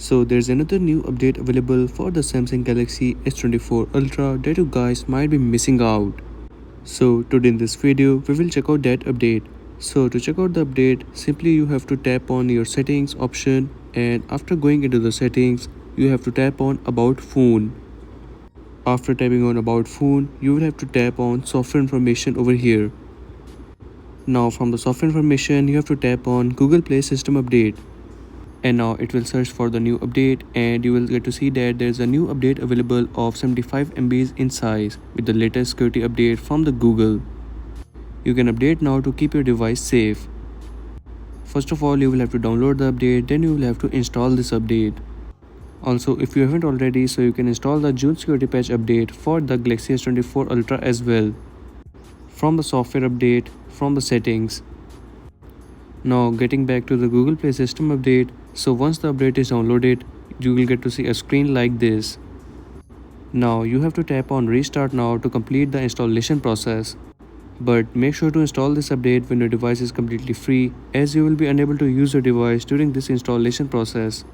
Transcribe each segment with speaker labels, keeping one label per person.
Speaker 1: So there's another new update available for the Samsung Galaxy S24 Ultra that you guys might be missing out. So today in this video we will check out that update. So to check out the update, simply you have to tap on your settings option, and after going into the settings you have to tap on about phone. After tapping on about phone, you will have to tap on software information over here. Now from the software information you have to tap on Google Play System Update. And now it will search for the new update, and you will get to see that there is a new update available of 75 MBs in size with the latest security update from the Google. You can update now to keep your device safe. First of all, you will have to download the update, then you will have to install this update. Also, if you haven't already, so you can install the June security patch update for the Galaxy S24 Ultra as well. From the software update, from the settings. Now getting back to the Google Play System update, so once the update is downloaded, you will get to see a screen like this. Now you have to tap on restart now to complete the installation process. But make sure to install this update when your device is completely free, as you will be unable to use your device during this installation process.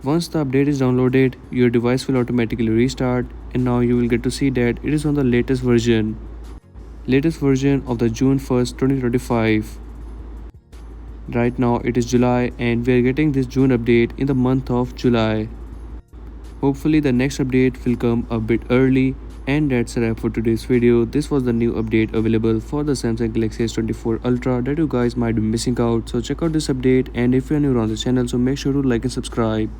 Speaker 1: Once the update is downloaded, your device will automatically restart, and now you will get to see that it is on the latest version. Latest version of the June 1st, 2025. Right now it is July, and we are getting this June update in the month of July. Hopefully the next update will come a bit early. And that's a wrap for today's video. This was the new update available for the Samsung Galaxy S24 Ultra that you guys might be missing out. So check out this update, and if you're new on the channel, so make sure to like and subscribe.